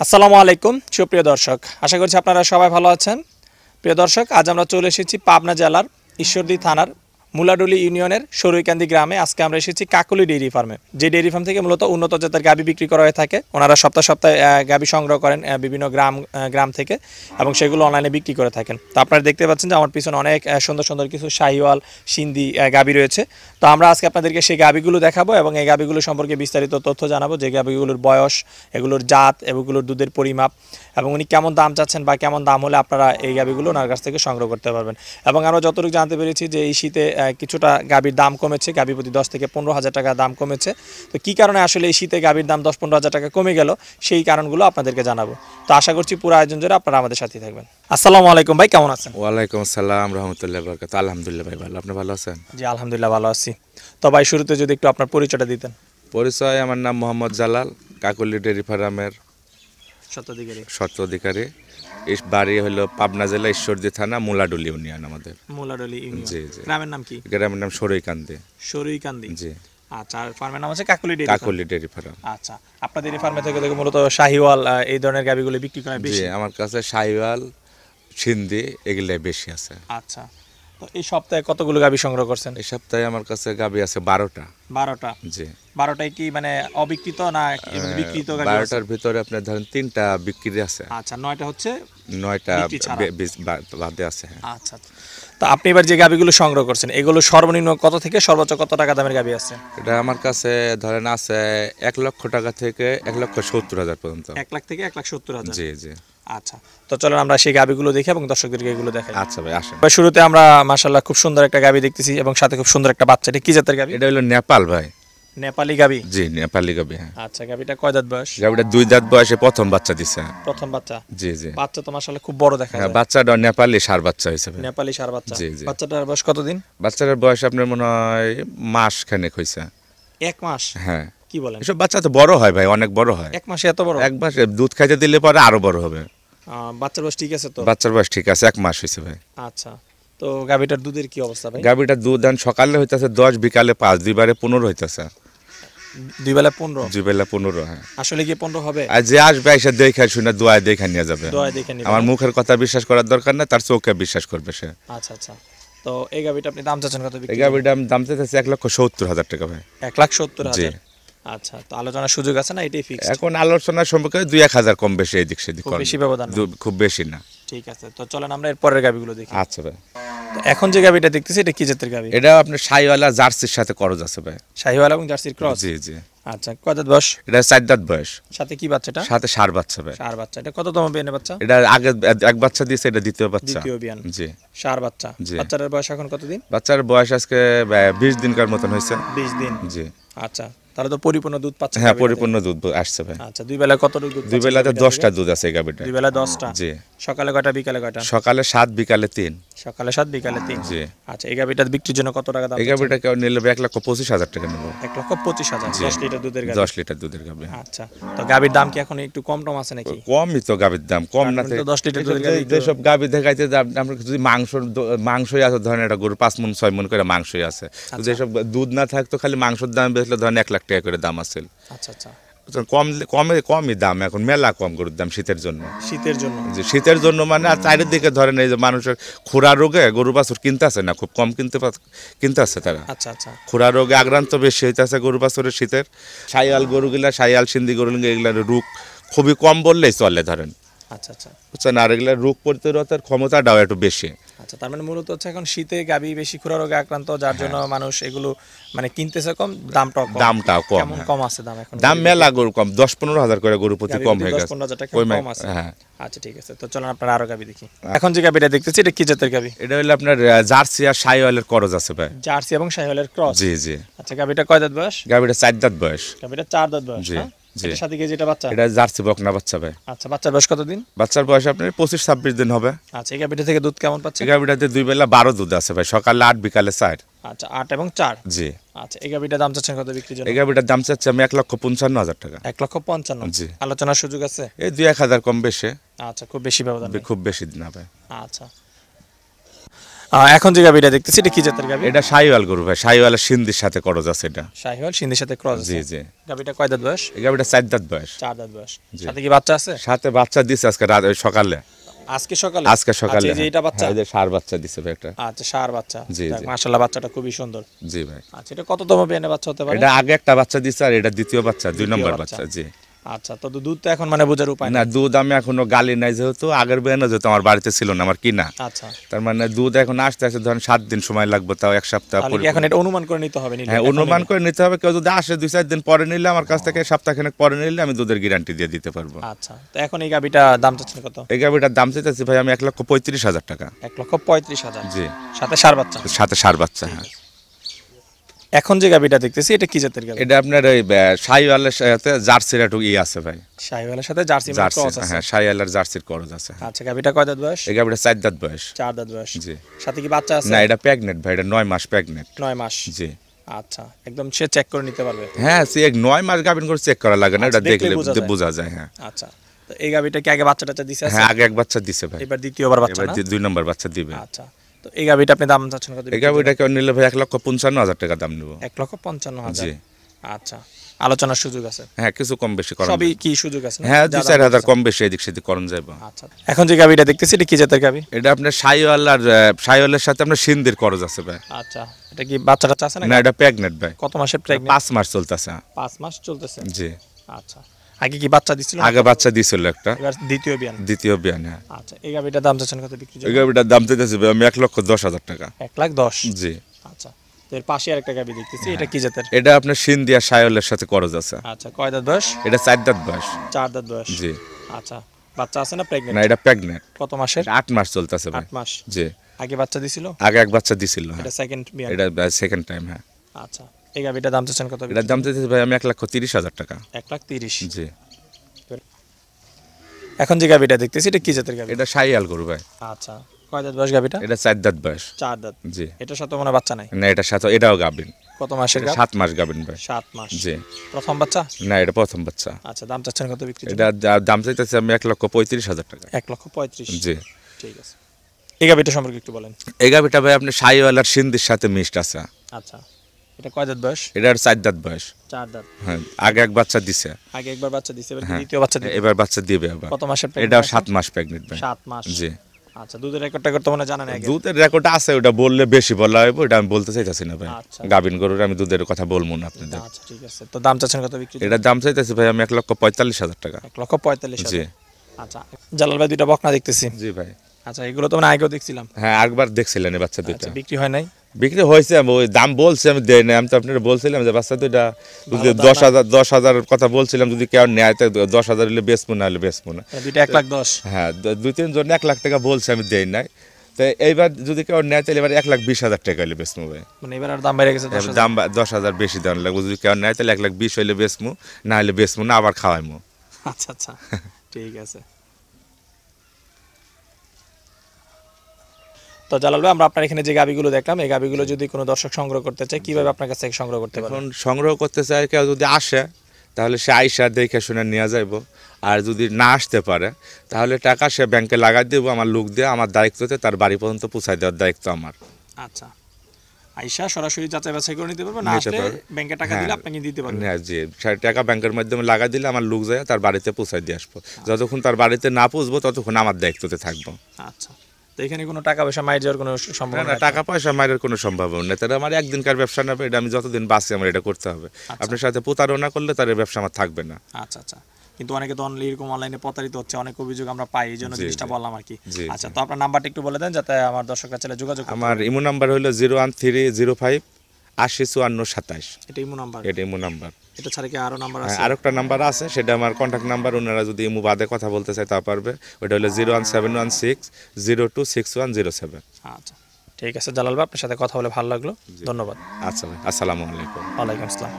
আসসালামু আলাইকুম সুপ্রিয় দর্শক, আশা করছি আপনারা সবাই ভালো আছেন। প্রিয় দর্শক, আজ আমরা চলে এসেছি পাবনা জেলার ঈশ্বরদী থানার মুলাডুলি ইউনিয়নের সরুইকান্দি গ্রামে। আজকে আমরা এসেছি কাকলি ডেইরি ফার্মে, যে ডেইরি ফার্ম থেকে মূলত উন্নত জাতের গাভী বিক্রি করা হয়ে থাকে। ওনারা সপ্তাহে সপ্তাহে গাভী সংগ্রহ করেন বিভিন্ন গ্রাম থেকে এবং সেগুলো অনলাইনে বিক্রি করে থাকেন। তো আপনারা দেখতে পাচ্ছেন যে আমার পিছনে অনেক সুন্দর সুন্দর কিছু শাহিওয়াল সিন্ধি গাভী রয়েছে। তো আমরা আজকে আপনাদেরকে সেই গাভীগুলো দেখাবো এবং এই গাভীগুলো সম্পর্কে বিস্তারিত তথ্য জানাবো, যে গাভীগুলোর বয়স, এগুলোর জাত, এগুলোর দুধের পরিমাপ এবং উনি কেমন দাম চাচ্ছেন বা কেমন দাম হলে আপনারা এই গাভীগুলো ওনার কাছ থেকে সংগ্রহ করতে পারবেন। এবং আমরা যতটুকু জানতে পেরেছি যে এই শীতে কিছুটা গাভীর দাম কমেছে, গাভী প্রতি 10 থেকে 15 হাজার টাকা দাম কমেছে। তো কী কারণে আসলে এই শীতে গাভীর দাম 10-15 হাজার টাকা কমে গেল, সেই কারণগুলো আপনাদেরকে জানাবো। তো আশা করছি পুরো আয়োজন জুড়ে আপনারা আমাদের সাথে থাকবেন। আসসালামু আলাইকুম ভাই, কেমন আছেন? ওয়ালাইকুম আসসালাম রহমতুল্লাহ বরকাতুহু। আলহামদুলিল্লাহ ভাই ভালো, আপনি ভালো আছেন? জি আলহামদুলিল্লাহ ভালো আছি। তো ভাই শুরুতে যদি একটু আপনার পরিচয়টা দিতেন। পরিচয়, আমার নাম মোহাম্মদ জালাল, কাকলি ডেইরি ফার্মের স্বত্বাধিকারী। এই বাড়ি হলো পাবনা জেলা ঈশ্বরদী থানা মুলাডুলি ইউনিয়ন। আমাদের মুলাডুলি ইউনিয়ন। জি জি। গ্রামের নাম কি? গ্রামের নাম সরুইকান্দি। সরুইকান্দি, জি। আচ্ছা, আর ফার্মের নাম হচ্ছে কাকলি ডেইরি ফার্ম। আচ্ছা, আপনাদের এই ফার্মে থেকে মূলত শাহিওয়াল এই ধরনের গাভীগুলো বিক্রি করা বেশি? জি, আমার কাছে শাহিওয়াল সিন্ধি এগুলাই বেশি আছে। আচ্ছা, তো এই সপ্তাহে কতগুলো গাভী সংগ্রহ করছেন? এই সপ্তাহে আমার কাছে গাভী আছে 12টা। 12টা? জি। 12টাই কি মানে অবিকৃত না বিক্রিত গাভী? 12টার ভিতরে আপনার ধরেন 3টা বিক্রি আছে। আচ্ছা, 9টা হচ্ছে 9টা বাদে আছে। আচ্ছা, তো আপনি এবার যে গাভীগুলো সংগ্রহ করছেন এগুলো সর্বনিম্ন কত থেকে সর্বোচ্চ কত টাকা দামের গাভী আছে? এটা আমার কাছে ধরেন আছে 1 লক্ষ টাকা থেকে 1,70,000 পর্যন্ত। 1 লাখ থেকে 1,70,000? জি জি। আচ্ছা, তো চলেন আমরা সেই গাভীগুলো দেখি এবং দর্শকদেরকে এগুলো দেখাই। আচ্ছা ভাই আসেন। শুরুতে আমরা মাশাআল্লাহ খুব সুন্দর একটা গাভী দেখতেছি এবং সাথে খুব সুন্দর একটা বাচ্চা। এটা কি জাতের গাভী? এটা হলো নেপাল ভাই। নেপালি গাভী? জি, নেপালি গাভী। হ্যাঁ। আচ্ছা, গাভীটা কয় দাঁত বয়স? গাভীটা 2 দাঁত বয়সে প্রথম বাচ্চা দিছে। প্রথম বাচ্চা? জি জি। বাচ্চা তো মাশাআল্লাহ খুব বড় দেখা যায়। হ্যাঁ, বাচ্চাটা নেপালি ষাঁড় বাচ্চা হইছে ভাই। নেপালি ষাঁড় বাচ্চা? জি জি। বাচ্চাটার বয়স কতদিন? বাচ্চাটার বয়স আপনার মনে হয় মাস খানেক হইছে। 1 মাস? হ্যাঁ। কি বলেন? এসব বাচ্চা তো বড় হয় ভাই, অনেক বড় হয়। 1 মাসে এত বড়? 1 মাসে দুধ খাইতে দিলে পরে আরো বড় হবে। বাচ্চার বয়স ঠিক আছে তো? বাচ্চার বয়স ঠিক আছে, 1 মাস হইছে ভাই। আচ্ছা, তো গাভীটার দুধের কি অবস্থা ভাই? গাভীটার দুধ দেন সকালে হইতাছে 10, বিকালে 5, দুইবারে 15 হইতাছে। 2 বেলা 15? 2 বেলা 15। হ্যাঁ। আসলে কি 15 হবে? আর যে আসবে এসে দেখে শুনে দোয়া দেখে নিয়ে যাবে। দোয়া দেখে নিবে। আমার মুখের কথা বিশ্বাস করার দরকার না, তার চোখে বিশ্বাস করবে সে। আচ্ছা আচ্ছা, তো এই গাভীটা আপনি দাম চাচ্ছেন কত বিক্রি? এই গাভীটা দাম চাইতেছে 1,70,000 টাকা ভাই। 1,70,000? জি। আচ্ছা, তো আলোচনার সুযোগ আছে না, এটাই ফিক্সড? এখন আলোচনার সম্পর্কে 2-1 হাজার কম বেশি এদিক সেদিক, খুব বেশি ব্যবধান না? খুব বেশি না। ঠিক আছে, তো চলেন আমরা এর পরের গাভীগুলো দেখি। আচ্ছা ভাই। তো এখন যে গাভীটা দেখতেছি এটা কি জাতের গাভী? এটা আপনার শাহিওয়ালা জার্সির সাথে করজ আছে ভাই। শাহিওয়াল এবং জার্সির ক্রস? জি জি। আচ্ছা, কয় দাঁত বয়স? এটা 4 দাঁত বয়স। সাথে কি বাচ্চাটা? সাথে ষাঁড় বাচ্চা ভাই। ষাঁড় বাচ্চা। এটা কততম বিয়ানের বাচ্চা? এটা আগে এক বাচ্চা দিয়েছে, এটা দ্বিতীয় বাচ্চা। দ্বিতীয় বিয়ান? জি। ষাঁড় বাচ্চা। জি। বাচ্চাটার বয়স এখন কতদিন? বাচ্চার বয়স আজকে 20 দিনকার মতন হয়েছে। 20 দিন? জি। আচ্ছা, তাহলে তো পরিপূর্ণ দুধ পাচ্ছে? হ্যাঁ, পরিপূর্ণ দুধ আসছে ভাই। আচ্ছা, 2 বেলা কতটুকু দুধ? 2 বেলাতে 10টা দুধ আছে এই গাভীটা। 2 বেলা 10টা? জি। সকালে কয়টা বিকালে কয়টা? সকালে 7, বিকালে 3। সকালে 7 বিকালে 3? জি। আচ্ছা, এই গাভীটার বিক্রির জন্য কত টাকা দাম? এই গাভীটা কেউ নিলে 1,25,000 টাকা নেব। 1,25,000? 10 লিটার দুধের গাভী? 10 লিটার দুধের গাভী। আচ্ছা, তো গাভীর দাম কি এখন একটু কম টম আছে নাকি? কমই তো গাভীর দাম, কম না। 10 লিটার দুধের গাভী যেসব গাভী দেখাইতে আমরা যদি মাংসই আছে, ধরেন এটা গরু 5 মণ 6 মণ করে মাংসই আছে। যেসব দুধ না থাকতো খালি মাংসের দাম বেচলে ধরেন 1 লাখ টাকা করে দাম আছে। আচ্ছা আচ্ছা, কমই দাম এখন, মেলা কম গরুর দাম শীতের জন্য। শীতের জন্য? যে শীতের জন্য মানে আর চারিদিকে ধরেন এই যে মানুষের খুরা রোগে গরু বাছুর কিনতে আসে না, খুব কম কিনতে আসে তারা। আচ্ছা আচ্ছা, খুরা রোগে আক্রান্ত বেশি হইতেছে গরু বাছুরের শীতের। শাহিওয়াল গরুগুলা, শাহিওয়াল সিন্ধি গরুগুলা এগুলার রোগ খুবই কম বললেই চলে ধরেন। আচ্ছা আচ্ছা, বুঝছেন, আর এগুলার রোগ প্রতিরোধের ক্ষমতাটাও একটু বেশি। আচ্ছা, তার মানে মূলত হচ্ছে এখন শীতে গাভী বেশি খুরা রোগে আক্রান্ত, যার জন্য মানুষ এগুলো মানে কিনতেছে কম, দামটাও কম। কেমন কম আছে দাম এখন? দাম মেলা গরু কম, 10-15 হাজার করে গরু প্রতি কম হয়ে গেছে। 10-15 হাজার টাকা কম আছে? হ্যাঁ। আচ্ছা ঠিক আছে, তো চলেন আপনারা আরো গাভী দেখি। এখন যে গাভীটা দেখতেছি এটা কি জাতের গাভী? এটা হলো আপনার জার্সি আর শাহিওয়ালের করজ আছে ভাই। জার্সি এবং শাহিওয়ালের ক্রস? জি জি। আচ্ছা, গাভীটা কয় দাঁত বয়স? গাভীটা 4 দাঁত বয়স। গাভীটা 4 দাঁত বয়স? জি জি। এর সাথে কি যেটা বাচ্চা? এটা জার্সি বকনা বাচ্চা ভাই। আচ্ছা, বাচ্চার বয়স কতদিন? বাচ্চার বয়স আপনার 25-26 দিন হবে। আচ্ছা, এই গাভীটা থেকে দুধ কেমন পাচ্ছে? এই গাভীটাতে 2 বেলা 12 দুধ আছে ভাই, সকালে 8, বিকালে 4। আচ্ছা, 8 এবং 4? জি। আচ্ছা, এই গাভীটার দাম চাচ্ছেন কত বিক্রির জন্য? এই গাভীটার দাম চাচ্ছি আমি 1,55,000 টাকা। 1,55,000? জি। আলোচনার সুযোগ আছে? এই 2-1 হাজার কম বেশি। আচ্ছা, খুব বেশি ব্যবধান নেই? খুব বেশি না ভাই। আচ্ছা, এখন যে গাবিটা দেখতেছি এটা কি জাতের গাবি? এটা শাহিওয়াল গরু ভাই, শাহিওয়ালের সিন্ধির সাথে করজ আছে এটা। শাহিওয়াল সিন্ধির সাথে ক্রস আছে। জি জি। গাবিটা কয় দাঁত বয়স? এই গাবিটা 4 দাঁত বয়স। 4 দাঁত বয়স। জি। সাথে কি বাচ্চা আছে? সাথে বাচ্চা দিছে আজকে রাত ওই সকালে। আজকে সকালে? আজকে সকালে। আচ্ছা, এই যে এটা বাচ্চা? এই যে ষাঁড় বাচ্চা দিছে ভাই একটা। আচ্ছা, ষাঁড় বাচ্চা। জি জি। মাশাআল্লাহ, বাচ্চাটা খুবই সুন্দর। জি ভাই। আচ্ছা, এটা কততম বিয়ানে বাচ্চা হতে পারে? এটা আগে একটা বাচ্চা দিছে আর এটা দ্বিতীয় বাচ্চা, 2 নম্বর বাচ্চা। জি। আচ্ছা, তো দুধ তো এখন মানে বোঝার উপায় না, নাই। দুধ আমি এখনো গালি নাই, যেহেতু আগের বিয়ানে যেহেতু আমার বাড়িতে ছিল না, আমার কিনা। আচ্ছা, তার মানে দুধ এখন আসতে আসতে ধরেন 7 দিন সময় লাগবে, তাও 1 সপ্তাহ তাহলে পরে। কি এখন এটা অনুমান করে নিতে হবে? হ্যাঁ, অনুমান করে নিতে হবে। কেউ যদি আসে 2-4 দিন পরে নিলে আমার কাছ থেকে, সপ্তাহখানেক পরে নিলে আমি দুধের গ্যারান্টি দিয়ে দিতে পারবো। আচ্ছা, তো এখন এই গাবিটা দাম চাচ্ছেন কত? এই গাবিটার দাম চাইতেছি ভাই আমি 1,35,000 টাকা। 1,35,000। জি। সাথে ষাঁড় বাচ্চা? সাথে ষাঁড় বাচ্চা। হ্যাঁ। এখন যে গাবিটা দেখতেছি এটা কি জাতের গাবি? এটা আপনার এই শাহিওয়ালের সাথে জার্সির একটু আছে ভাই। শাহিওয়ালের সাথে জার্সি মানে জার্সি, ক্রস আছে। হ্যাঁ, শাহিওয়ালের জার্সির করজ আছে। আচ্ছা, গাবিটা কয় দাঁত বয়স? এই গাবিটা 4 দাঁত বয়স। 4 দাঁত বয়স। জি। সাথে কি বাচ্চা আছে? না, এটা প্রেগনেন্ট ভাই, এটা 9 মাস প্রেগনেন্ট। 9 মাস। জি। আচ্ছা, একদম সে চেক করে নিতে পারবে? হ্যাঁ, সে 9 মাস গাবিন করে চেক করা লাগে না, এটা আচ্ছা, দেখলে দেখলে বোঝা বোঝা যায়। হ্যাঁ। আচ্ছা, তো এই গাবিটা কি আগে বাচ্চা টাচ্চা দিছে আছে? হ্যাঁ, আগে এক বাচ্চা দিছে ভাই। এবার দ্বিতীয়বার বাচ্চা এবার না? 2 নম্বর বাচ্চা দিবে। আচ্ছা, তো এই গাবিটা আপনি দাম চাচ্ছেন কত? এই গাবিটা কেউ নিলে ভাই 1,55,000 টাকা দাম নেব। 1,55,000। জি। আচ্ছা, আলোচনার সুযোগ আছে? হ্যাঁ, কিছু কম বেশি করা সবই কি সুযোগ আছে না? হ্যাঁ, যা 2-4 দাম হাজার আছে। কম বেশি এদিক সেদিক করণ যাবে। আচ্ছা, এখন যে গাবিটা দেখতেছি এটা কি জাতের গাবি? এটা আপনার শাহিওয়ালের সাথে আপনার সিন্ধির করজ আছে ভাই। আচ্ছা, এটা কি বাচ্চা টাচ্চা আছে না? না, এটা প্রেগনেন্ট ভাই। কত মাসের প্রেগন্যান্ট? 5 মাস চলতেছে। 5 মাস চলতেছে। জি। আচ্ছা, আগে কি বাচ্চা দিছিল? আগে বাচ্চা দিছিল একটা, এবার দ্বিতীয় বিয়ান। দ্বিতীয় বিয়ান। হ্যাঁ। আচ্ছা, এই গাবিটার দাম চাচ্ছেন কত বিক্রি এই জন্য? গাবিটার দাম চাইতেছি ভাই আমি 1,10,000 টাকা। 1,10,000। জি। আচ্ছা, তো এর পাশে আরেকটা গাবি দেখতেছি, এটা কি জাতের? এটা আপনার সিন্ধি আর শাহিওয়ালের সাথে করজ আছে। আচ্ছা, কয় দাঁত বয়স? এটা 4 দাঁত বয়স। 4 দাঁত বয়স। জি। আচ্ছা, বাচ্চা আছে না প্রেগন্যান্ট? না, এটা প্রেগনেন্ট। কত মাসের? 8 মাস চলতেছে ভাই। 8 মাস। জি। আগে বাচ্চা দিছিল? আগে এক বাচ্চা দিছিল। হ্যাঁ। এটা সেকেন্ড বিয়ান। এটা সেকেন্ড টাইম। হ্যাঁ। আচ্ছা, এই গাবিটার দাম চাচ্ছেন কত? এটার দাম চাইতেছি ভাই আমি 1,30,000 টাকা। 1,30,000। জি। এখন যে গাবিটা দেখতেছি এটা কি জাতের গাবি? এটা শাহিওয়াল গরু ভাই। আচ্ছা, কয় দাঁত বয়স গাবিটা? এটা 4 দাঁত বয়স। 4 দাঁত। জি। এটার সাথে মনে হয় বাচ্চা নাই? না, এটার সাথে এটাও গাবিন। কত মাসের গাব? 7 মাস গাবিন ভাই। 7 মাস। জি। প্রথম বাচ্চা? না, এটা প্রথম বাচ্চা। আচ্ছা, দাম চাচ্ছেন কত বিক্রি? এটা দাম চাইতেছি আমি 1,35,000 টাকা। 1,35,000। জি। ঠিক আছে, এই গাবিটা সম্পর্কে একটু বলেন। এই গাবিটা ভাই আপনি শাহিওয়াল আর সিন্ধির সাথে মিক্সড আছে। আচ্ছা, এটা কয় দাঁত বয়স? এটার 4 দাঁত বয়স। 4 দাঁত। হ্যাঁ, আগে এক বাচ্চা দিছে। আগে একবার বাচ্চা দিছে, এবার কি হ্যাঁ। দ্বিতীয় বাচ্চা দিবে? এবার বাচ্চা দিবে আবার। কত মাসের এটাও প্রেগন্যান্ট? 7 মাস প্রেগনেন্ট ভাই। 7 মাস। জি। আচ্ছা, দুধের রেকর্ডটা করতে মনে জানেন আগে? দুধের রেকর্ড আছে, ওটা বললে বেশি বলা হবে, ওটা আমি বলতে চাইতেছি না ভাই। আচ্ছা। গাবিন গরুর আমি দুধের কথা বলবো না আপনাদের। আচ্ছা, ঠিক আছে, তো দাম চাচ্ছেন কত বিক্রি? এটার দাম চাইতেছি ভাই আমি 1,45,000 টাকা। 1,45,000। জি। আচ্ছা, জালাল ভাই দুইটা বকনা দেখতেছি। জি ভাই। আচ্ছা, এগুলো তো মানে আগেও দেখছিলাম। হ্যাঁ, একবার দেখছিলেন এই বাচ্চা দুইটা। আচ্ছা, বিক্রি হয় নাই? বিক্রি হয়েছে, আমি ওই দাম বলছি, আমি দেই না। আমি তো আপনারা বলছিলাম যে বাচ্চা দুইটা যদি ভালো দাম 10,000 কথা বলছিলাম, যদি কেউ নেয় তো 10,000 হলে বেচবো, না হলে বেচবো না। দুইটা 1,10,000। হ্যাঁ, 2-3 জন 1 লাখ টাকা বলছে, আমি দেই নাই। তো এইবার যদি কেউ নেয় তাহলে এবার 1,20,000 টাকা হলে বেচবো ভাই। মানে এবার আর দাম বেড়ে গেছে 10,000। দাম 10,000 বেশি দেওয়ার লাগবে। যদি কেউ নেয় তাহলে 1,20,000 হলে বেচবো, না হলে বেচবো না, আবার খাওয়াইমো। আচ্ছা আচ্ছা, ঠিক আছে। তো জালাল ভাই, আমরা আপনার এখানে যে গাবিগুলো দেখলাম, এই গাবিগুলো যদি কোনো দর্শক সংগ্রহ করতে চায়, কিভাবে আপনার কাছ থেকে সংগ্রহ করতে পারবে? এখন সংগ্রহ করতে চায় কেউ যদি আসে তাহলে সে আইসা দেখে শুনে নিয়ে যাইব। আর যদি না আসতে পারে তাহলে টাকা সে ব্যাংকে লাগাই দেবো, আমার লোক দিয়ে, আমার দায়িত্বতে তার বাড়ি পর্যন্ত পৌঁছায় দেওয়ার দায়িত্ব আমার। আচ্ছা, আইসা সরাসরি যাচাই বাছাই করে নিতে পারবে, না আসলে ব্যাংকে টাকা দিলে আপনাকে দিতে পারবে? হ্যাঁ, জি। টাকা ব্যাংকের মাধ্যমে লাগাই দিলে আমার লোক যায় তার বাড়িতে পৌঁছায় দিয়ে আসবো। যতক্ষণ তার বাড়িতে না পৌঁছবো ততক্ষণ আমার দায়িত্বতে থাকবো। আচ্ছা, তো এখানে কোনো টাকা পয়সা মাইর যাওয়ার কোনো সম্ভাবনা না, নাই? টাকা পয়সা মায়ের কোনো সম্ভাবনা নেই। তাহলে আমার একদিনকার ব্যবসা নেবে, এটা আমি যতদিন বাঁচি আমার এটা করতে হবে। আপনার সাথে প্রতারণা করলে তার এই ব্যবসা আমার থাকবে না। আচ্ছা আচ্ছা, কিন্তু অনেকে তো এরকম অনলাইনে প্রতারিত হচ্ছে, অনেক অভিযোগ আমরা পাই, এই জন্য জিনিসটা বললাম আর কি। আচ্ছা, তো আপনার নাম্বারটা একটু বলে দেন যাতে আমার দর্শকরা চাইলে যোগাযোগ করতে আমার ইমো নাম্বার হলো 01305 80 54 27। এটা ইমো নাম্বার? এটা ইমো নাম্বার। এটা ছাড়া কি আরো নাম্বার আছে? আরেকটা নাম্বার আছে, সেটা আমার কন্ট্যাক্ট নাম্বার। ওনারা যদি ইমো বাদে কথা বলতে চায় তা পারবে। ওটা হলো 01716026107। আচ্ছা, ঠিক আছে জালাল ভাই, আপনার সাথে কথা বলে ভালো লাগলো, ধন্যবাদ। আচ্ছা ভাই, আসসালামু আলাইকুম। ওয়ালাইকুম আসসালাম।